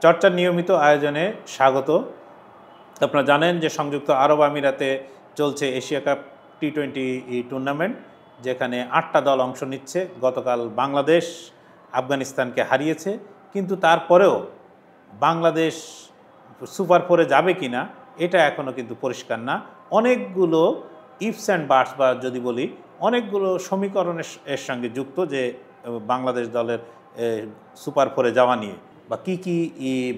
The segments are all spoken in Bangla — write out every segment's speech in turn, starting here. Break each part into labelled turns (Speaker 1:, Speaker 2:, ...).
Speaker 1: চর্চার নিয়মিত আয়োজনে স্বাগত। আপনারা জানেন যে সংযুক্ত আরব আমিরাতে চলছে এশিয়া কাপ টি-20 টুর্নামেন্ট, যেখানে ৮টা দল অংশ নিচ্ছে। গতকাল বাংলাদেশ আফগানিস্তানকে হারিয়েছে, কিন্তু তারপরেও বাংলাদেশ সুপার ফোরে যাবে কি না এটা এখনও কিন্তু পরিষ্কার না। অনেকগুলো ইফস অ্যান্ড বাটস, বা যদি বলি অনেকগুলো সমীকরণের এর সঙ্গে যুক্ত, যে বাংলাদেশ দলের সুপার ফোরে যাওয়া নিয়ে বা কী কী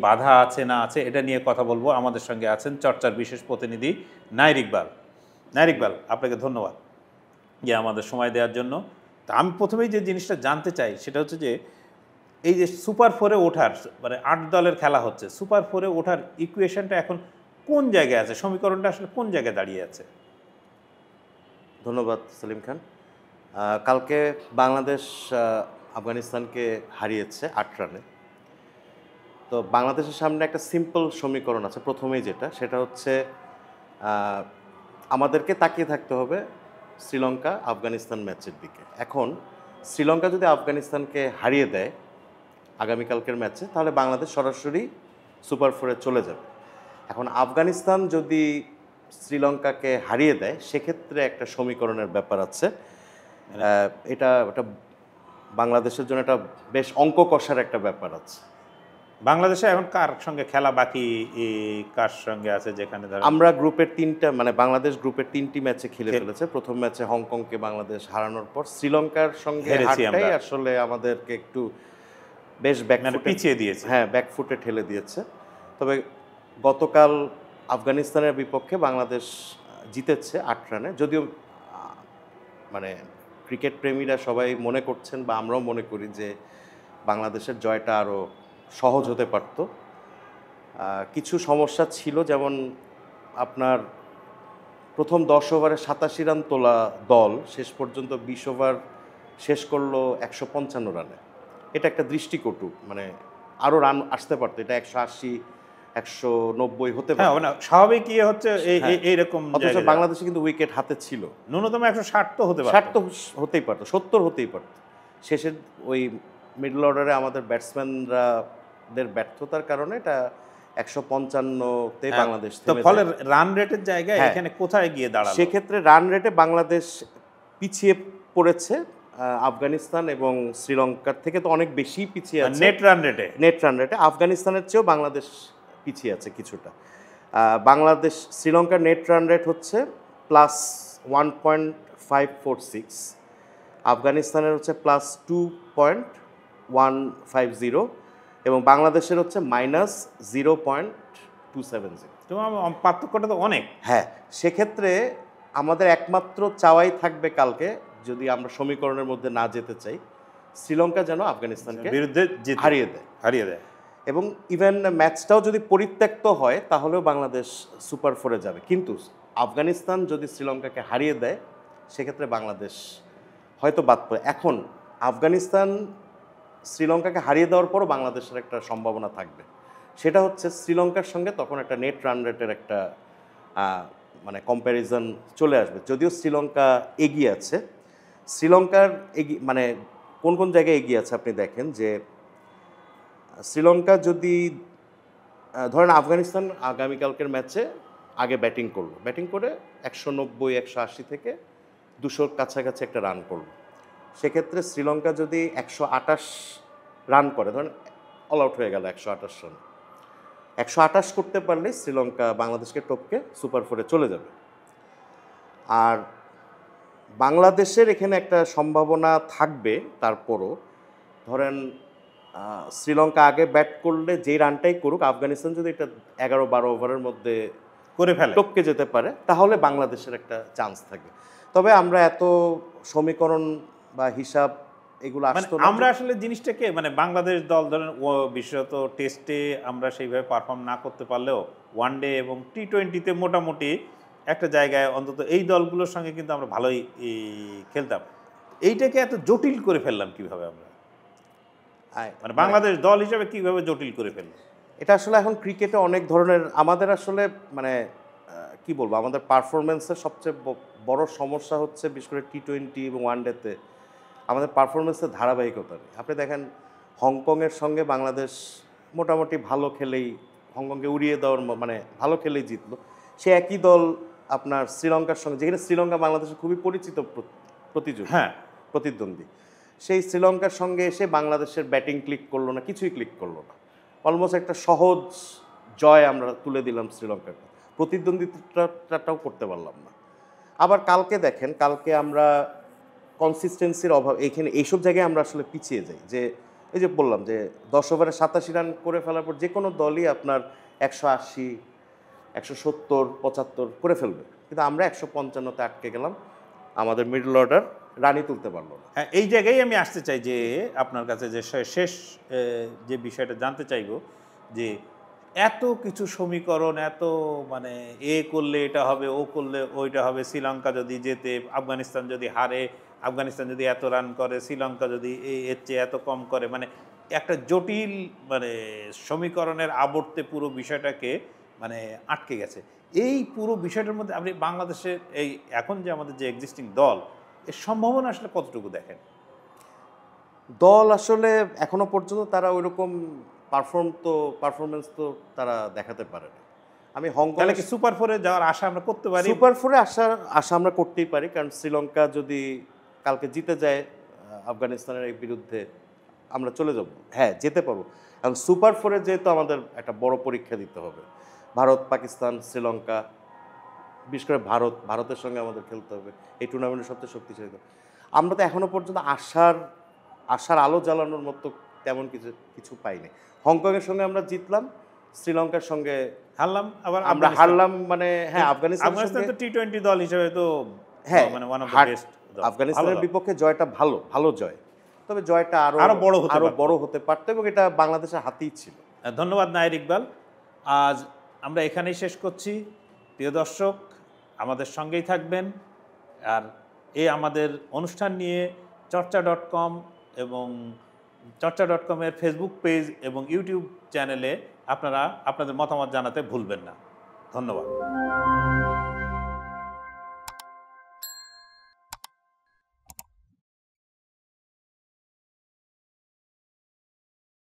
Speaker 1: বাধা আছে না আছে এটা নিয়ে কথা বলবো। আমাদের সঙ্গে আছেন চর্চার বিশেষ প্রতিনিধি নাইর ইকবাল। নাইর ইকবাল, আপনাকে ধন্যবাদ যে আমাদের সময় দেওয়ার জন্য। তা আমি প্রথমেই যে জিনিসটা জানতে চাই সেটা হচ্ছে যে এই যে সুপার ফোরে ওঠার, মানে ৮ দলের খেলা হচ্ছে, সুপার ফোরে ওঠার ইকুয়েশনটা এখন কোন জায়গায় আছে, সমীকরণটা আসলে কোন জায়গায় দাঁড়িয়ে আছে?
Speaker 2: ধন্যবাদ সেলিম খান। কালকে বাংলাদেশ আফগানিস্তানকে হারিয়েছে ৮ রানে। তো বাংলাদেশের সামনে একটা সিম্পল সমীকরণ আছে প্রথমেই, সেটা হচ্ছে আমাদেরকে তাকিয়ে থাকতে হবে শ্রীলঙ্কা আফগানিস্তান ম্যাচের দিকে। এখন শ্রীলঙ্কা যদি আফগানিস্তানকে হারিয়ে দেয় আগামীকালকের ম্যাচে, তাহলে বাংলাদেশ সরাসরি সুপার ফোরে চলে যাবে। এখন আফগানিস্তান যদি শ্রীলঙ্কাকে হারিয়ে দেয়, সেক্ষেত্রে একটা সমীকরণের ব্যাপার আছে। এটা বাংলাদেশের জন্য একটা বেশ অঙ্ক কষার একটা ব্যাপার আছে।
Speaker 1: বাংলাদেশে এখন কার সঙ্গে খেলা বাকি, কার সঙ্গে আছে? যেখানে
Speaker 2: আমরা গ্রুপের বাংলাদেশ গ্রুপের 3টি ম্যাচে খেলে ফেলেছে। প্রথম ম্যাচে হংকংকে বাংলাদেশ হারানোর পর শ্রীলঙ্কার সঙ্গে হারটাই আসলে আমাদেরকে একটু বেশ
Speaker 1: পিছিয়ে দিয়েছে।
Speaker 2: হ্যাঁ, ব্যাকফুটে ঠেলে দিয়েছে। তবে গতকাল আফগানিস্তানের বিপক্ষে বাংলাদেশ জিতেছে ৮ রানে। যদিও মানে ক্রিকেট প্রেমীরা সবাই মনে করছেন, বা আমরাও মনে করি, যে বাংলাদেশের জয়টা আরও সহজ হতে পারত। কিছু সমস্যা ছিল, যেমন আপনার প্রথম 10 ওভারে 87 রান তোলা দল শেষ পর্যন্ত 20 ওভার শেষ করলো 155 রানে। এটা একটা দৃষ্টিকটু, মানে আরও রান আসতে পারতো। এটা 180 190 হতে পারে।
Speaker 1: স্বাভাবিক হচ্ছে এইরকম।
Speaker 2: অথচ বাংলাদেশে কিন্তু উইকেট হাতে ছিল,
Speaker 1: ন্যূনতম 160 তো হতে পারত।
Speaker 2: 60 তো হতেই পারতো, 70 হতেই পারত। শেষের ওই মিডল অর্ডারে আমাদের ব্যাটসম্যানদের ব্যর্থতার কারণে এটা 155-তে বাংলাদেশ থেমে যায়।
Speaker 1: ফলে রান রেটের জায়গায় এখানে কোথায় গিয়ে দাঁড়ালো?
Speaker 2: সেক্ষেত্রে রান রেটে বাংলাদেশ পিছিয়ে পড়েছে আফগানিস্তান এবং শ্রীলঙ্কার থেকে তো অনেক বেশি পিছিয়ে আছে।
Speaker 1: নেট রান রেটে
Speaker 2: আফগানিস্তানের চেয়েও বাংলাদেশ পিছিয়ে আছে কিছুটা। শ্রীলঙ্কার নেট রান রেট হচ্ছে +1.546, আফগানিস্তানের হচ্ছে +2.150 এবং বাংলাদেশের হচ্ছে -0.270।
Speaker 1: পার্থক্যটা তো অনেক।
Speaker 2: হ্যাঁ, সেক্ষেত্রে আমাদের একমাত্র চাওয়াই থাকবে কালকে, যদি আমরা সমীকরণের মধ্যে না যেতে চাই, শ্রীলঙ্কা যেন আফগানিস্তানকে
Speaker 1: বিরুদ্ধে হারিয়ে দেয়
Speaker 2: এবং ইভেন ম্যাচটাও যদি পরিত্যক্ত হয় তাহলেও বাংলাদেশ সুপার ফোরে যাবে। কিন্তু আফগানিস্তান যদি শ্রীলঙ্কাকে হারিয়ে দেয়, সেক্ষেত্রে বাংলাদেশ হয়তো বাদ পড়ে। এখন আফগানিস্তান শ্রীলঙ্কাকে হারিয়ে দেওয়ার পরও বাংলাদেশের একটা সম্ভাবনা থাকবে, সেটা হচ্ছে শ্রীলঙ্কার সঙ্গে তখন একটা নেট রান রেটের একটা মানে কম্প্যারিজন চলে আসবে। যদিও শ্রীলঙ্কা এগিয়ে আছে, শ্রীলঙ্কার মানে কোন কোন জায়গায় এগিয়ে আছে আপনি দেখেন, যে শ্রীলঙ্কা যদি ধরেন আফগানিস্তান আগামীকালকের ম্যাচে আগে ব্যাটিং করে 190 180 থেকে 200-র কাছাকাছি একটা রান করলো, সেক্ষেত্রে শ্রীলঙ্কা যদি 128 রান করে, ধরেন অল আউট হয়ে গেল 128 রান, 128 করতে পারলে শ্রীলঙ্কা বাংলাদেশকে টপকে সুপার ফোরে চলে যাবে। আর বাংলাদেশের এখানে একটা সম্ভাবনা থাকবে, তারপরও ধরেন শ্রীলঙ্কা আগে ব্যাট করলে যেই রানটাই করুক, আফগানিস্তান যদি এটা 11-12 ওভারের মধ্যে
Speaker 1: করে ফেলে,
Speaker 2: টপকে যেতে পারে, তাহলে বাংলাদেশের একটা চান্স থাকবে। তবে আমরা এত সমীকরণ বা হিসাব এগুলো আসতো না।
Speaker 1: আমরা আসলে জিনিসটাকে, মানে বাংলাদেশ দল ধরেন বিশেষত টেস্টে আমরা সেইভাবে পারফর্ম না করতে পারলেও ওয়ানডে এবং টি-20তে মোটামুটি একটা জায়গায় অন্তত এই দলগুলোর সঙ্গে কিন্তু আমরা ভালোই খেলতাম। এইটাকে এত জটিল করে ফেললাম কিভাবে আমরা? মানে বাংলাদেশ দল হিসেবে কিভাবে জটিল করে ফেললাম?
Speaker 2: এটা আসলে এখন ক্রিকেটে অনেক ধরনের আমাদের আসলে মানে কি বলবো, আমাদের পারফরমেন্সের সবচেয়ে বড় সমস্যা হচ্ছে বিশেষ করে টি-20 এবং ওয়ানডেতে আমাদের পারফরমেন্সের ধারাবাহিকতা নেই। আপনি দেখেন হংকংয়ের সঙ্গে বাংলাদেশ মোটামুটি ভালো খেলেই হংকংকে উড়িয়ে দেওয়ার মানে ভালো খেলেই জিতলো। সে একই দল আপনার শ্রীলঙ্কার সঙ্গে, যেখানে শ্রীলঙ্কা বাংলাদেশের খুবই পরিচিত প্রতিযোগী,
Speaker 1: হ্যাঁ,
Speaker 2: প্রতিদ্বন্দ্বী, সেই শ্রীলঙ্কার সঙ্গে এসে বাংলাদেশের ব্যাটিং ক্লিক করলো না, কিছুই ক্লিক করলো না। অলমোস্ট একটা সহজ জয় আমরা তুলে দিলাম শ্রীলঙ্কাকে, প্রতিদ্বন্দ্বিতাটাও করতে পারলাম না। আবার কালকে দেখেন, কালকে আমরা কনসিস্টেন্সির অভাব, এইখানে এইসব জায়গায় আমরা আসলে পিছিয়ে যাই। যে এই যে বললাম যে 10 ওভারে 87 রান করে ফেলার পর যে কোনো দলই আপনার 180, 170, 75 করে ফেলবে, কিন্তু আমরা 155-তে আটকে গেলাম। আমাদের মিডল অর্ডার রানই তুলতে পারলো না।
Speaker 1: হ্যাঁ, এই জায়গায় আমি আসতে চাই যে আপনার কাছে যে শেষ যে বিষয়টা জানতে চাইবো যে এত কিছু সমীকরণ, এত মানে এ করলে এটা হবে, ও করলে ওইটা হবে, শ্রীলঙ্কা যদি জেতে, আফগানিস্তান যদি হারে, আফগানিস্তান যদি এত রান করে, শ্রীলঙ্কা যদি এর চেয়ে এত কম করে, মানে একটা জটিল মানে সমীকরণের আবর্তে পুরো বিষয়টাকে মানে আটকে গেছে। এই পুরো বিষয়টার মধ্যে আপনি বাংলাদেশের এই এখন যে আমাদের যে এক্সিস্টিং দল, এর সম্ভাবনা আসলে কতটুকু দেখেন?
Speaker 2: দল আসলে এখনো পর্যন্ত তারা ওইরকম পারফরমেন্স তো তারা দেখাতে পারে না। আমি হংকং
Speaker 1: তাহলে কি সুপার ফোরে যাওয়ার আশা আমরা করতে পারি?
Speaker 2: সুপার ফোরে আশা আমরা করতেই পারি, কারণ শ্রীলঙ্কা যদি কালকে জিতে যায় আফগানিস্তানের এই বিরুদ্ধে, আমরা চলে যাব, হ্যাঁ যেতে পারবো। এবং সুপার ফোরে যেহেতু আমাদের একটা বড় পরীক্ষা দিতে হবে, ভারত, পাকিস্তান, শ্রীলঙ্কা, বিশেষ করে ভারতের সঙ্গে আমাদের খেলতে হবে, এই টুর্নামেন্টের সবচেয়ে শক্তিশালী দল। আমরা তো এখনো পর্যন্ত আশার আলো জ্বালানোর মতো তেমন কিছু পাইনি। হংকংয়ের সঙ্গে আমরা জিতলাম, শ্রীলঙ্কার সঙ্গে
Speaker 1: হারলাম, আবার
Speaker 2: আমরা হারলাম, মানে হ্যাঁ আফগানিস্তান
Speaker 1: তো টি-20 দল হিসেবে তো
Speaker 2: হ্যাঁ
Speaker 1: মানে ওয়ান অফ দ্য বেস্ট।
Speaker 2: আফগানিস্তানের বিপক্ষে জয়টা ভালো জয়, তবে জয়টা
Speaker 1: আরো
Speaker 2: বড় হতে পারতো এবং এটা বাংলাদেশের হাতেই ছিল।
Speaker 1: ধন্যবাদ নায়ের ইকবাল। আজ আমরা এখানেই শেষ করছি। প্রিয় দর্শক, আমাদের সঙ্গেই থাকবেন। আর আমাদের অনুষ্ঠান নিয়ে চর্চা.com এবং চর্চা.com-এর ফেসবুক পেজ এবং ইউটিউব চ্যানেলে আপনারা আপনাদের মতামত জানাতে ভুলবেন না। ধন্যবাদ।